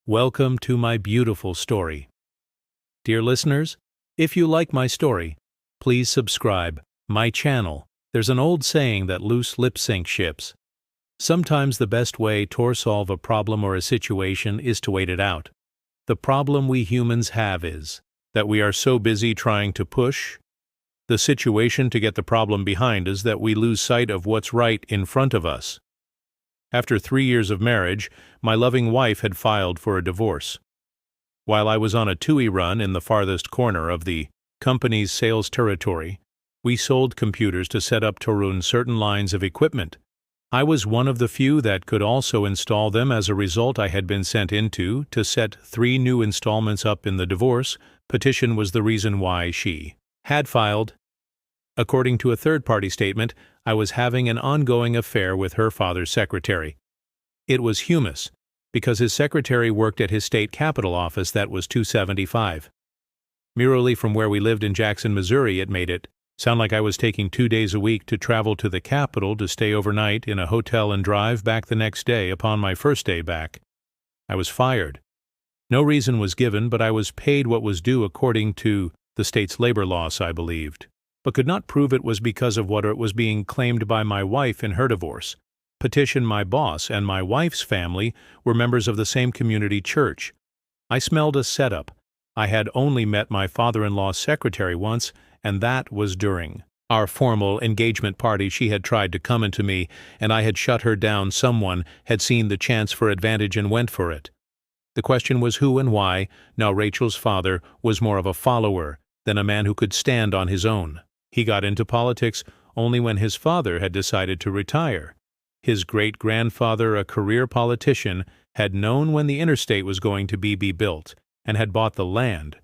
Welcome to my beautiful story. Dear listeners, if you like my story, please subscribe my channel. There's an old saying that loose lips sink ships. Sometimes the best way to solve a problem or a situation is to wait it out. The problem we humans have is that we are so busy trying to push the situation to get the problem behind us that we lose sight of what's right in front of us. After 3 years of marriage, my loving wife had filed for a divorce. While I was on a TUI run in the farthest corner of the company's sales territory, we sold computers to set up to run certain lines of equipment. I was one of the few that could also install them. As a result, I had been sent into to set 3 new installments up in the divorce petition was the reason why she had filed. According to a third-party statement, I was having an ongoing affair with her father's secretary. It was humus, because his secretary worked at his state capital office that was 275. Merely from where we lived in Jackson, Missouri, it made it sound like I was taking 2 days a week to travel to the capital to stay overnight in a hotel and drive back the next day upon my first day back. I was fired. No reason was given, but I was paid what was due according to the state's labor laws, I believed, but could not prove it was because of what was being claimed by my wife in her divorce. Petition my boss and my wife's family were members of the same community church. I smelled a setup. I had only met my father-in-law's secretary once, and that was during our formal engagement party. She had tried to come into me, and I had shut her down. Someone had seen the chance for advantage and went for it. The question was who and why. Now Rachel's father was more of a follower than a man who could stand on his own. He got into politics only when his father had decided to retire. His great-grandfather, a career politician, had known when the interstate was going to be built and had bought the land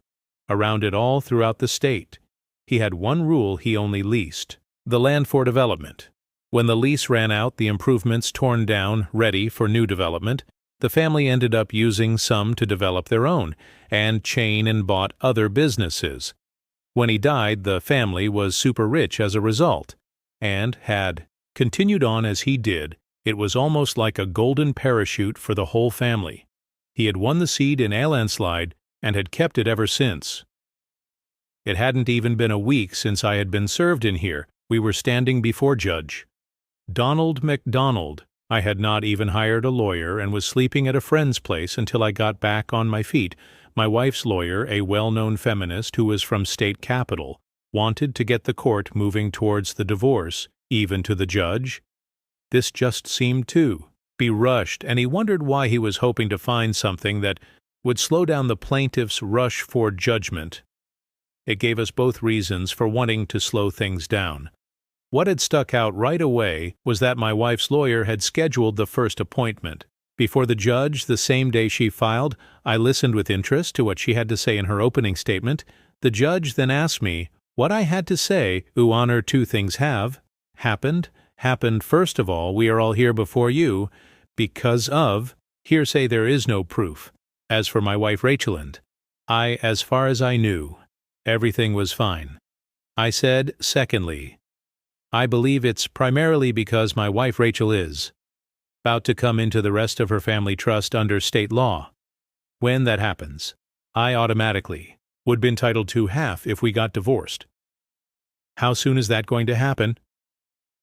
around it all throughout the state. He had one rule: he only leased the land for development. When the lease ran out, the improvements torn down, ready for new development, the family ended up using some to develop their own and chain and bought other businesses. When he died, the family was super rich as a result, and had continued on as he did. It was almost like a golden parachute for the whole family. He had won the seed in a landslide and had kept it ever since. It hadn't even been a week since I had been served in here. We were standing before Judge Donald McDonald. I had not even hired a lawyer and was sleeping at a friend's place until I got back on my feet. My wife's lawyer, a well-known feminist who was from state capital, wanted to get the court moving towards the divorce, even to the judge. This just seemed to be rushed, and he wondered why. He was hoping to find something that would slow down the plaintiff's rush for judgment. It gave us both reasons for wanting to slow things down. What had stuck out right away was that my wife's lawyer had scheduled the first appointment before the judge the same day she filed. I listened with interest to what she had to say in her opening statement. The judge then asked me what I had to say. Your Honor, 2 things have happened. First of all, we are all here before you because of hearsay. There is no proof. As for my wife Rachel and I, as far as I knew, everything was fine. I said, secondly, I believe it's primarily because my wife Rachel is about to come into the rest of her family trust under state law. When that happens, I automatically would be entitled to half if we got divorced. How soon is that going to happen?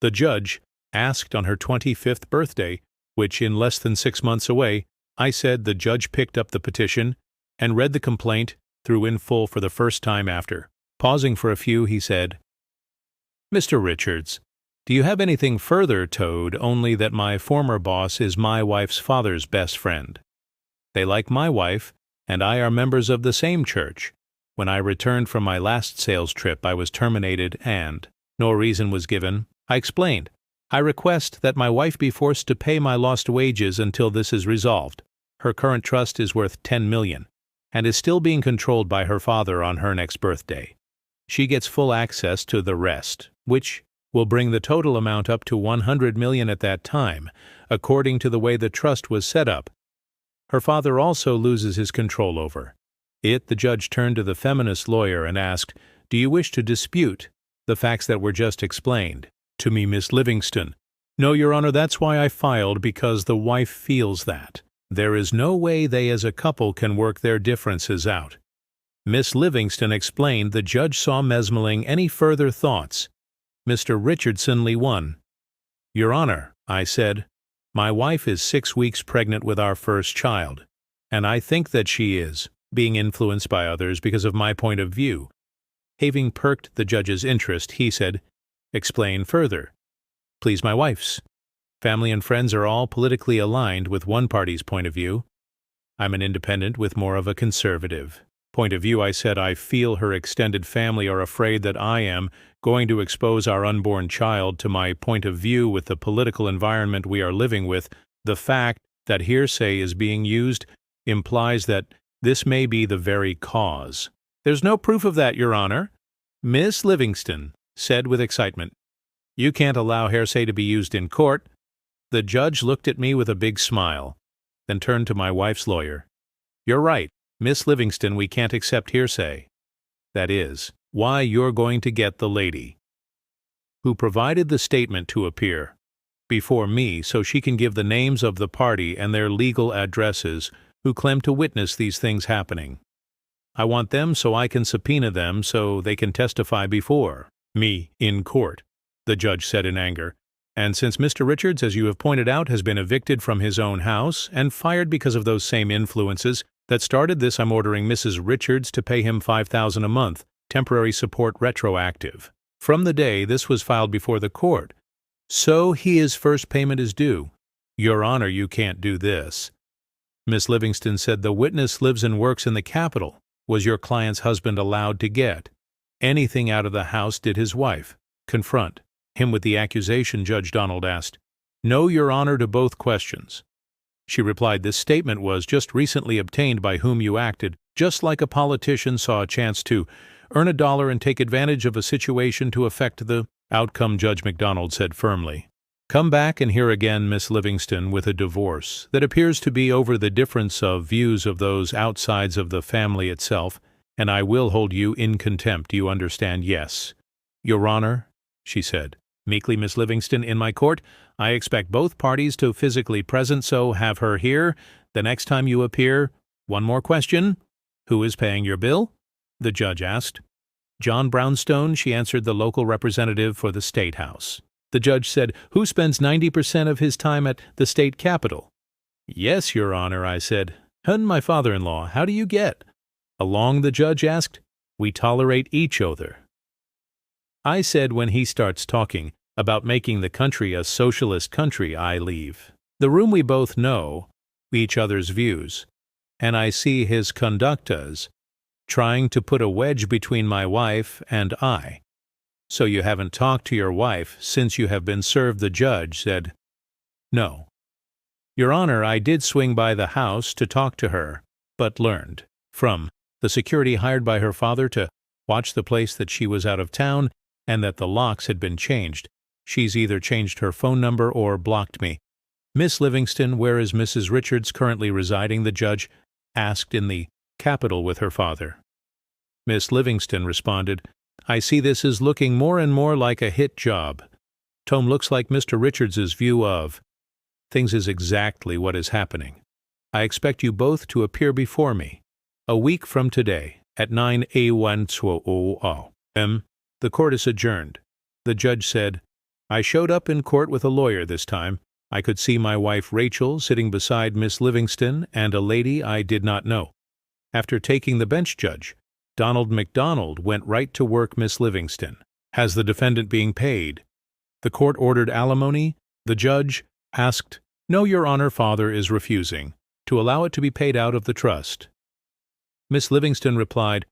The judge asked. On her 25th birthday, which in less than 6 months away. I said. The judge picked up the petition and read the complaint through in full for the first time. After pausing for a few, he said, Mr. Richards, do you have anything further towed? Only that my former boss is my wife's father's best friend. They like my wife, and I are members of the same church. When I returned from my last sales trip, I was terminated and no reason was given. I explained, I request that my wife be forced to pay my lost wages until this is resolved. Her current trust is worth $10 million and is still being controlled by her father on her next birthday. She gets full access to the rest, which will bring the total amount up to $100 million at that time, according to the way the trust was set up. Her father also loses his control over it. The judge turned to the feminist lawyer and asked, do you wish to dispute the facts that were just explained to me, Miss Livingston? No, Your Honor, that's why I filed, because the wife feels that There is no way they as a couple can work their differences out. Miss Livingston explained the judge saw Mesmeling any further thoughts. Mr. Richardson Lee won. Your Honor, I said, my wife is 6 weeks pregnant with our first child, and I think that she is being influenced by others because of my point of view. Having perked the judge's interest, he said, explain further. Please, my wife's. Family and friends are all politically aligned with one party's point of view. I'm an independent with more of a conservative point of view. I said I feel her extended family are afraid that I am going to expose our unborn child to my point of view with the political environment we are living with. The fact that hearsay is being used implies that this may be the very cause. There's no proof of that, Your Honor, Miss Livingston said with excitement. You can't allow hearsay to be used in court. The judge looked at me with a big smile, then turned to my wife's lawyer. You're right, Miss Livingston, we can't accept hearsay. That is why you're going to get the lady who provided the statement to appear before me so she can give the names of the party and their legal addresses who claim to witness these things happening. I want them so I can subpoena them so they can testify before me in court, the judge said in anger. And since Mr. Richards, as you have pointed out, has been evicted from his own house and fired because of those same influences that started this, I'm ordering Mrs. Richards to pay him $5,000 a month, temporary support retroactive, from the day this was filed before the court. So his first payment is due. Your Honor, you can't do this. Miss Livingston said the witness lives and works in the Capitol. Was your client's husband allowed to get anything out of the house? Did his wife confront him with the accusation? Judge Donald asked. No, Your Honor, to both questions. She replied, this statement was just recently obtained by whom you acted, just like a politician saw a chance to earn $1 and take advantage of a situation to affect the outcome, Judge McDonald said firmly. Come back and hear again, Miss Livingston, with a divorce that appears to be over the difference of views of those outsides of the family itself, and I will hold you in contempt. Do you understand? Yes. Your Honor, she said meekly, Miss Livingston, in my court, I expect both parties to physically present, so have her here the next time you appear. One more question. Who is paying your bill? The judge asked. John Brownstone, she answered, the local representative for the State House. The judge said, who spends 90% of his time at the state capitol? Yes, Your Honor, I said. And my father-in-law, how do you get along? The judge asked. We tolerate each other. I said, when he starts talking about making the country a socialist country, I leave the room. We both know each other's views, and I see his conduct as trying to put a wedge between my wife and I. So you haven't talked to your wife since you have been served? The judge said. No. Your Honor, I did swing by the house to talk to her, but learned from the security hired by her father to watch the place that she was out of town and that the locks had been changed. She's either changed her phone number or blocked me. Miss Livingston, where is Mrs. Richards currently residing? The judge asked. In the Capitol with her father. Miss Livingston responded, I see this is looking more and more like a hit job. Tom, looks like Mr. Richards's view of things is exactly what is happening. I expect you both to appear before me a week from today at 9 a.m. The court is adjourned. The judge said, I showed up in court with a lawyer this time. I could see my wife Rachel sitting beside Miss Livingston and a lady I did not know. After taking the bench, Judge Donald McDonald went right to work. Miss Livingston, has the defendant being paid? The court ordered alimony. The judge asked. No, Your Honor, father is refusing to allow it to be paid out of the trust. Miss Livingston replied,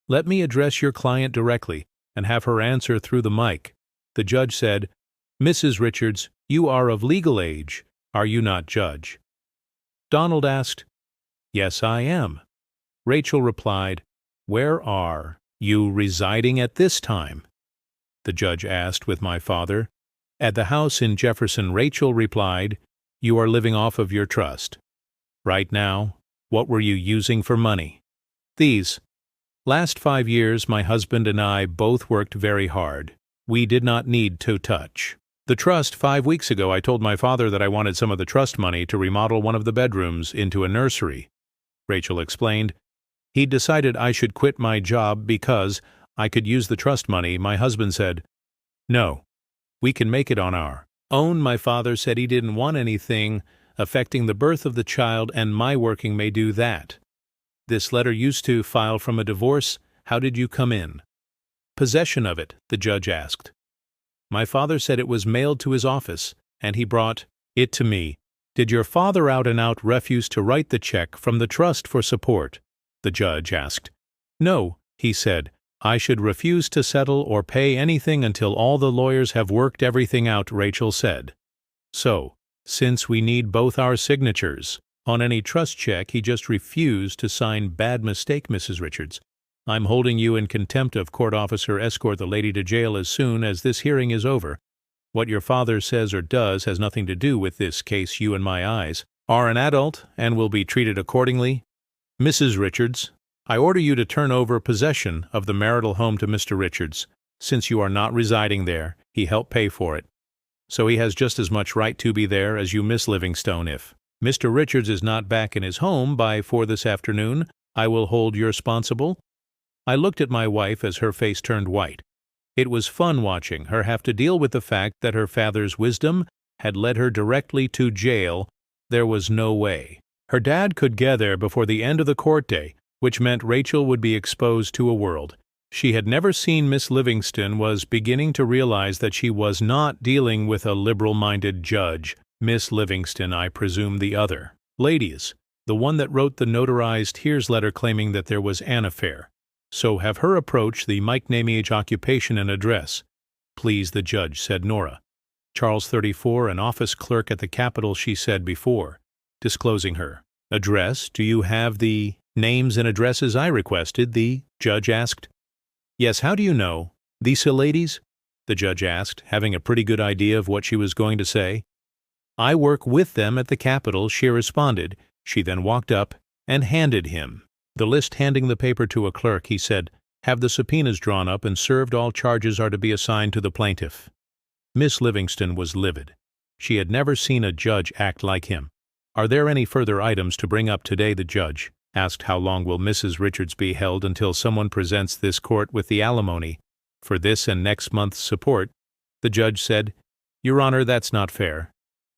let me address your client directly and have her answer through the mic. The judge said, Mrs. Richards, you are of legal age, are you not, Judge? Donald asked, Yes, I am. Rachel replied, Where are you residing at this time? The judge asked with my father. At the house in Jefferson. Rachel replied, You are living off of your trust. Right now, what were you using for money? These last 5 years, my husband and I both worked very hard. We did not need to touch The trust, 5 weeks ago I told my father that I wanted some of the trust money to remodel one of the bedrooms into a nursery. Rachel explained. He decided I should quit my job because I could use the trust money. My husband said, "No, we can make it on our own." My father said he didn't want anything affecting the birth of the child, and my working may do that. This letter used to file from a divorce. How did you come in possession of it? The judge asked. My father said it was mailed to his office, and he brought it to me. Did your father out and out refuse to write the check from the trust for support? The judge asked. No, he said. I should refuse to settle or pay anything until all the lawyers have worked everything out, Rachel said. So, since we need both our signatures on any trust check, he just refused to sign. Bad mistake, Mrs. Richards. I'm holding you in contempt of court. Officer, escort the lady to jail as soon as this hearing is over. What your father says or does has nothing to do with this case. You, in my eyes, are an adult and will be treated accordingly. Mrs. Richards, I order you to turn over possession of the marital home to Mr. Richards. Since you are not residing there, he helped pay for it. So he has just as much right to be there as you, Miss Livingstone. If Mr. Richards is not back in his home by 4 this afternoon, I will hold you responsible. I looked at my wife as her face turned white. It was fun watching her have to deal with the fact that her father's wisdom had led her directly to jail. There was no way her dad could get there before the end of the court day, which meant Rachel would be exposed to a world she had never seen. Miss Livingston was beginning to realize that she was not dealing with a liberal-minded judge. Miss Livingston, I presume the other ladies, the one that wrote the notarized here's letter claiming that there was an affair. So have her approach the Mike name, age, occupation, and address. Please, the judge, said Nora. Charles 34, an office clerk at the Capitol, she said before, disclosing her address. Do you have the names and addresses I requested? The judge asked. Yes, how do you know? These ladies? The judge asked, having a pretty good idea of what she was going to say. I work with them at the Capitol, she responded. She then walked up and handed him the list. Handing the paper to a clerk, he said, have the subpoenas drawn up and served. All charges are to be assigned to the plaintiff. Miss Livingston was livid. She had never seen a judge act like him. Are there any further items to bring up today? The judge asked. How long will Mrs. Richards be held until someone presents this court with the alimony for this and next month's support? The judge said, Your Honor, that's not fair.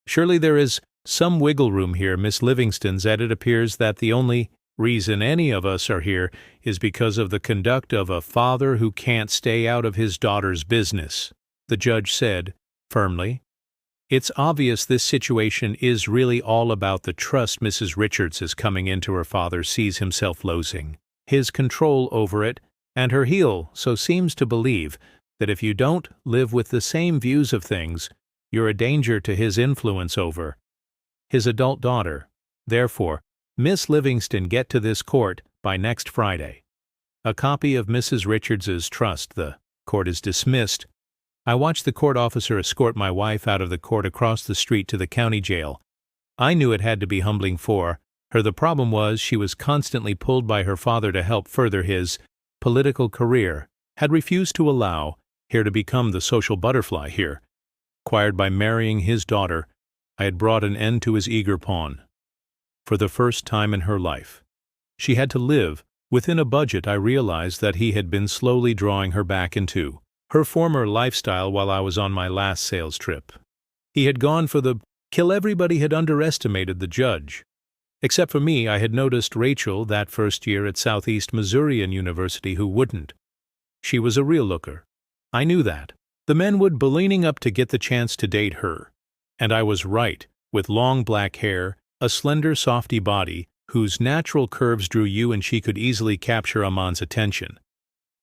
Surely there is some wiggle room here. Miss Livingston said, it appears that the only reason any of us are here is because of the conduct of a father who can't stay out of his daughter's business. The judge said, firmly, it's obvious this situation is really all about the trust Mrs. Richards is coming into. Her father sees himself losing his control over it, and her heel so seems to believe that if you don't live with the same views of things, you're a danger to his influence over his adult daughter. Therefore, Miss Livingston, get to this court by next Friday. A copy of Mrs. Richards's trust. The court is dismissed. I watched the court officer escort my wife out of the court across the street to the county jail. I knew it had to be humbling for her. The problem was she was constantly pulled by her father to help further his political career, had refused to allow her to become the social butterfly here. Acquired by marrying his daughter, I had brought an end to his eager pawn. For the first time in her life, she had to live within a budget. I realized that he had been slowly drawing her back into her former lifestyle while I was on my last sales trip. He had gone for the kill. Everybody had underestimated the judge. Except for me, I had noticed Rachel that first year at Southeast Missourian University who wouldn't. She was a real looker. I knew that. The men would be leaning up to get the chance to date her. And I was right, with long black hair, a slender softy body, whose natural curves drew you, and she could easily capture a man's attention.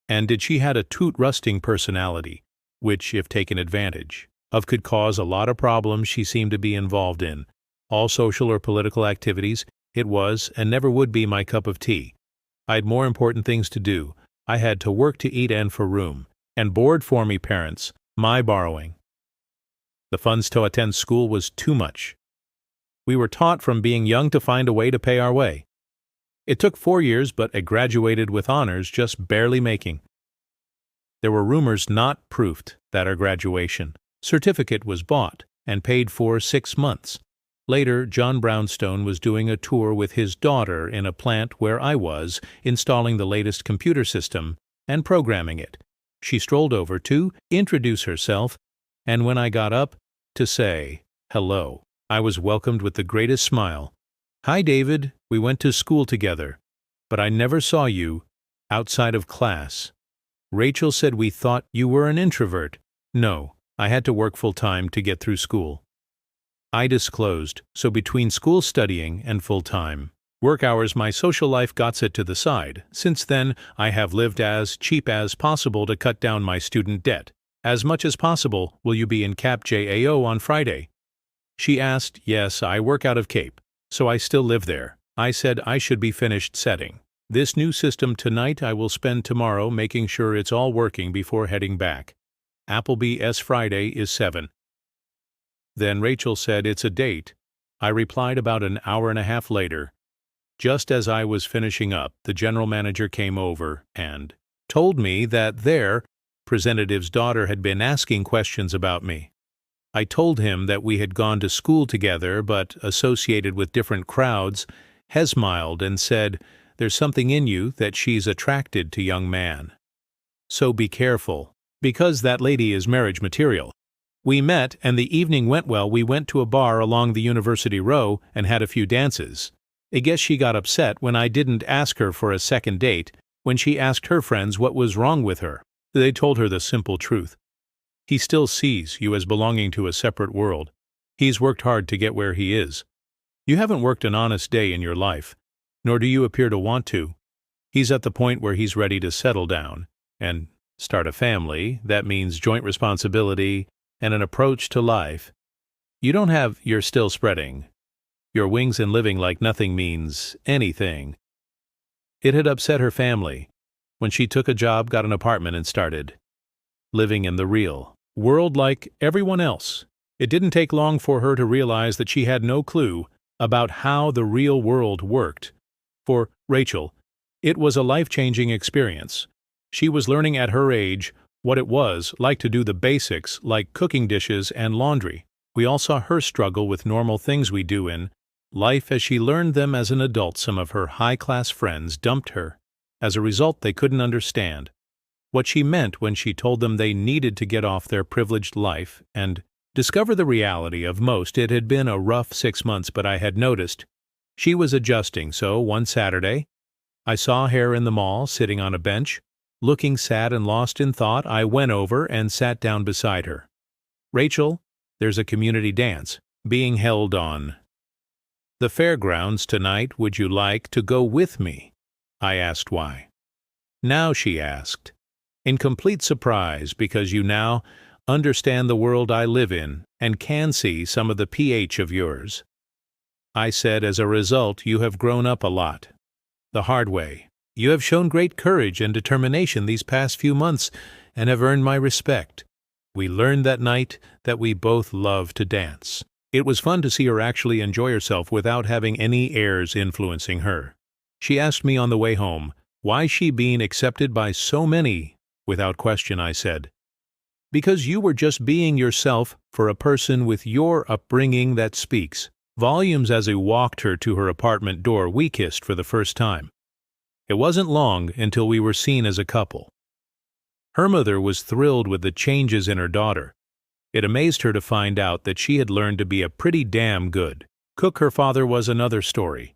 And did she had a toot-rusting personality, which, if taken advantage of, could cause a lot of problems. She seemed to be involved in all social or political activities. It was, and never would be, my cup of tea. I had more important things to do. I had to work to eat and for room and board for me parents, my borrowing. The funds to attend school was too much. We were taught from being young to find a way to pay our way. It took 4 years, but I graduated with honors, just barely making. There were rumors, not proofed, that our graduation Certificate was bought and paid for 6 months. Later, John Brownstone was doing a tour with his daughter in a plant where I was, installing the latest computer system and programming it. She strolled over to introduce herself, and when I got up to say hello, I was welcomed with the greatest smile. "Hi, David, we went to school together, but I never saw you outside of class. Rachel said we thought you were an introvert." No, I had to work full-time to get through school. I disclosed, so between school studying and full-time work hours my social life got set to the side. Since then, I have lived as cheap as possible to cut down my student debt. As much as possible, will you be in Cap JAO on Friday? She asked. Yes, I work out of Cape, so I still live there. I said I should be finished setting this new system tonight. I will spend tomorrow making sure it's all working before heading back. Applebee's Friday is 7. Then Rachel said it's a date. I replied about an hour and a half later. Just as I was finishing up, the general manager came over and told me that their representative's daughter had been asking questions about me. I told him that we had gone to school together but associated with different crowds. He smiled and said, "There's something in you that she's attracted to, young man. So be careful, because that lady is marriage material." We met, and the evening went well. We went to a bar along the University Row and had a few dances. I guess she got upset when I didn't ask her for a second date when she asked her friends what was wrong with her. They told her the simple truth. He still sees you as belonging to a separate world. He's worked hard to get where he is. You haven't worked an honest day in your life, nor do you appear to want to. He's at the point where he's ready to settle down and start a family. That means joint responsibility and an approach to life. You're still spreading your wings and living like nothing means anything. It had upset her family when she took a job, got an apartment, and started living in the real world like everyone else. It didn't take long for her to realize that she had no clue about how the real world worked. For Rachel, it was a life-changing experience. She was learning at her age what it was like to do the basics like cooking dishes and laundry. We all saw her struggle with normal things we do in life as she learned them as an adult. Some of her high-class friends dumped her. As a result, they couldn't understand what she meant when she told them they needed to get off their privileged life and discover the reality of most. It had been a rough 6 months, but I had noticed she was adjusting. So one Saturday, I saw her in the mall sitting on a bench, looking sad and lost in thought. I went over and sat down beside her. "Rachel, there's a community dance being held on the fairgrounds tonight. Would you like to go with me?" I asked why. "Now," she asked, in complete surprise, "because you now understand the world I live in and can see some of the pH of yours." I said, "As a result, you have grown up a lot. The hard way. You have shown great courage and determination these past few months and have earned my respect." We learned that night that we both love to dance. It was fun to see her actually enjoy herself without having any airs influencing her. She asked me on the way home why she being accepted by so many. Without question, I said, "Because you were just being yourself for a person with your upbringing that speaks volumes." As I walked her to her apartment door, we kissed for the first time. It wasn't long until we were seen as a couple. Her mother was thrilled with the changes in her daughter. It amazed her to find out that she had learned to be a pretty damn good cook. Her father was another story.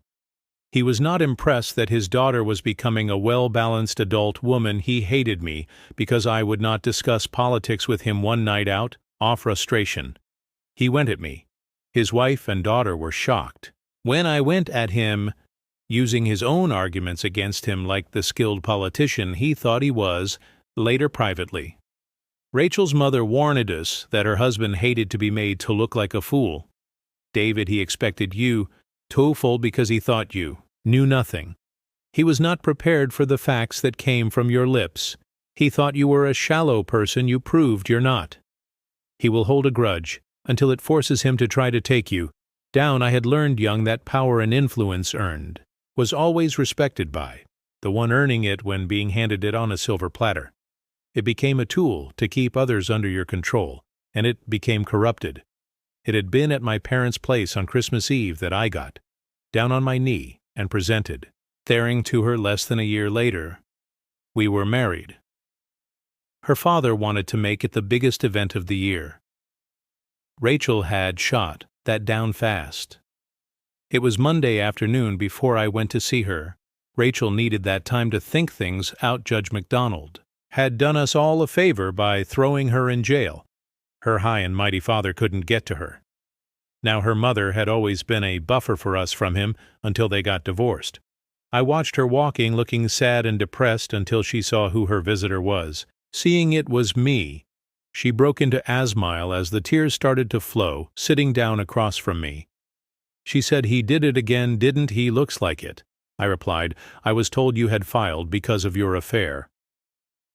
He was not impressed that his daughter was becoming a well-balanced adult woman. He hated me because I would not discuss politics with him one night out, off frustration. He went at me. His wife and daughter were shocked when I went at him, using his own arguments against him like the skilled politician he thought he was. Later, privately, Rachel's mother warned us that her husband hated to be made to look like a fool. "David, he expected you to fold because he thought you knew nothing. He was not prepared for the facts that came from your lips. He thought you were a shallow person. You proved you're not. He will hold a grudge until it forces him to try to take you down." I had learned young that power and influence earned was always respected by the one earning it when being handed it on a silver platter. It became a tool to keep others under your control. and it became corrupted. It had been at my parents' place on Christmas Eve that I got down on my knee and presented, staring to her less than a year later. We were married. Her father wanted to make it the biggest event of the year. Rachel had shot that down fast. It was Monday afternoon before I went to see her. Rachel needed that time to think things out. Judge MacDonald had done us all a favor by throwing her in jail. Her high and mighty father couldn't get to her. Now her mother had always been a buffer for us from him until they got divorced. I watched her walking, looking sad and depressed, until she saw who her visitor was. Seeing it was me, she broke into asmile as the tears started to flow, sitting down across from me. She said, "He did it again, didn't he? Looks like it." I replied, "I was told you had filed because of your affair."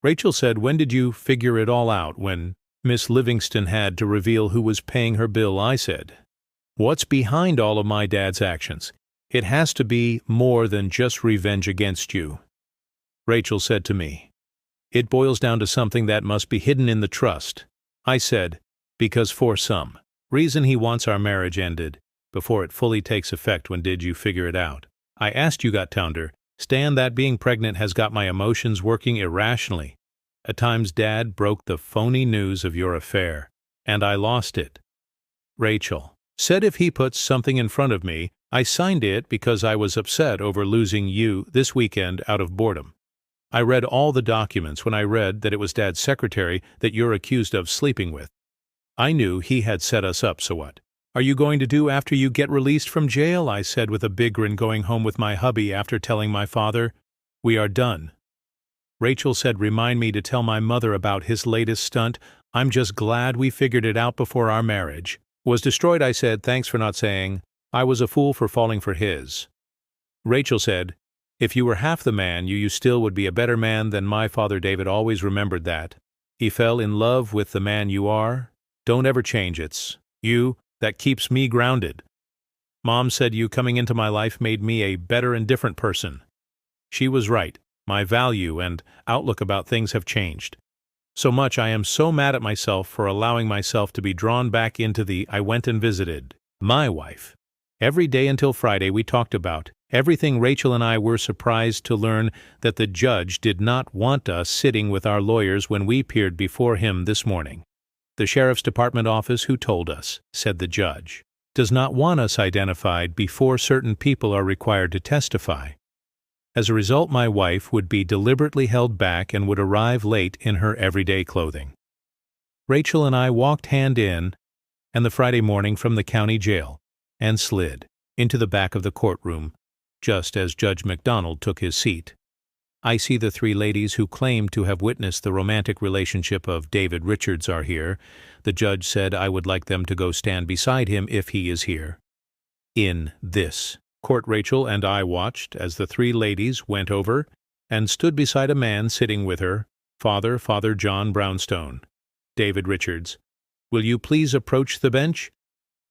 Rachel said, "When did you figure it all out, when Miss Livingston had to reveal who was paying her bill?" I said, "What's behind all of my dad's actions? It has to be more than just revenge against you." Rachel said to me, "It boils down to something that must be hidden in the trust." I said, "Because for some reason he wants our marriage ended before it fully takes effect. When did you figure it out?" I asked. "You got tounder. Stan, that being pregnant has got my emotions working irrationally. At times Dad broke the phony news of your affair, and I lost it." Rachel said, "If he puts something in front of me, I signed it because I was upset over losing you this weekend out of boredom. I read all the documents when I read that it was Dad's secretary that you're accused of sleeping with. I knew he had set us up, so what are you going to do after you get released from jail?" I said with a big grin, going home with my hubby after telling my father. "We are done." Rachel said, "Remind me to tell my mother about his latest stunt. I'm just glad we figured it out before our marriage was destroyed." I said, "Thanks for not saying I was a fool for falling for his." Rachel said, "If you were half the man you still would be a better man than my father. David always remembered that. He fell in love with the man you are. Don't ever change. It's you that keeps me grounded. Mom said you coming into my life made me a better and different person. She was right. My value and outlook about things have changed so much. I am so mad at myself for allowing myself to be drawn back into the I went and visited my wife. Every day until Friday we talked about everything. Rachel and I were surprised to learn that the judge did not want us sitting with our lawyers when we appeared before him this morning. The Sheriff's Department office who told us, said the judge, does not want us identified before certain people are required to testify. As a result, my wife would be deliberately held back and would arrive late in her everyday clothing. Rachel and I walked hand in and the Friday morning from the county jail and slid into the back of the courtroom just as Judge MacDonald took his seat. I see the three ladies who claim to have witnessed the romantic relationship of David Richards are here. The judge said I would like them to go stand beside him if he is here. In this court, Rachel and I watched as the three ladies went over and stood beside a man sitting with her, Father John Brownstone. David Richards, "Will you please approach the bench?"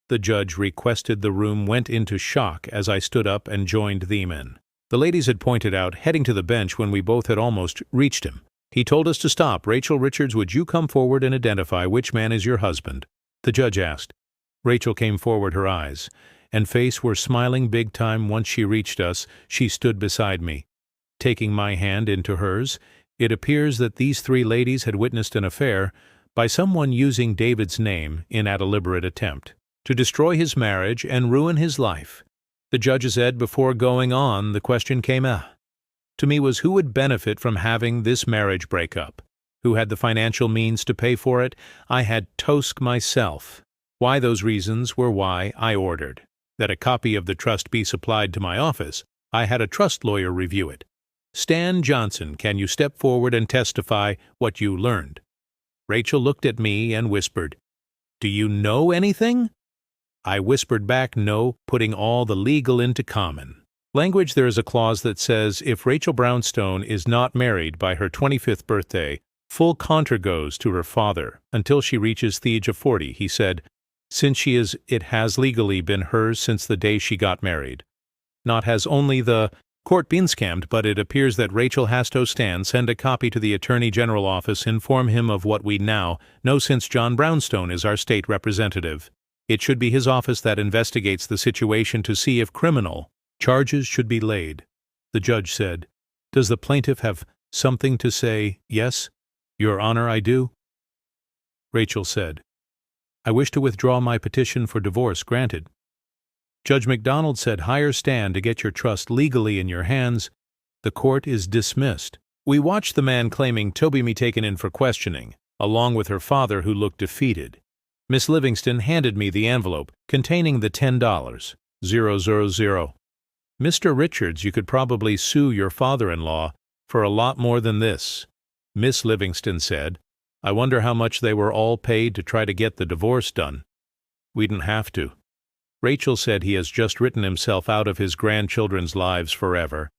The judge requested. The room went into shock as I stood up and joined the men. The ladies had pointed out, heading to the bench when we both had almost reached him. He told us to stop. "Rachel Richards, would you come forward and identify which man is your husband?" the judge asked. Rachel came forward. Her eyes and face were smiling big time. Once she reached us, she stood beside me, taking my hand into hers. It appears that these three ladies had witnessed an affair by someone using David's name in a deliberate attempt to destroy his marriage and ruin his life. The judge said before going on, the question came to me was who would benefit from having this marriage break up? Who had the financial means to pay for it? I had toast myself. Why those reasons were why I ordered that a copy of the trust be supplied to my office. I had a trust lawyer review it. "Stan Johnson, can you step forward and testify what you learned?" Rachel looked at me and whispered, "Do you know anything?" I whispered back, "No," putting all the legal into common language. There is a clause that says if Rachel Brownstone is not married by her 25th birthday, full contra goes to her father until she reaches the age of 40. He said, since she is, it has legally been hers since the day she got married. Not has only the Court been scammed, but it appears that Rachel has to stand. Send a copy to the Attorney General office. Inform him of what we now know since John Brownstone is our state representative. It should be his office that investigates the situation to see if criminal charges should be laid. The judge said, "Does the plaintiff have something to say?" "Yes, Your Honor, I do." Rachel said, "I wish to withdraw my petition for divorce." Granted. Judge McDonald said, "Hire stand to get your trust legally in your hands." The court is dismissed. We watched the man claiming Toby be taken in for questioning, along with her father who looked defeated. Miss Livingston handed me the envelope containing the $10. 000. "Mr. Richards, you could probably sue your father-in-law for a lot more than this." Miss Livingston said, "I wonder how much they were all paid to try to get the divorce done." "We didn't have to." Rachel said, "He has just written himself out of his grandchildren's lives forever.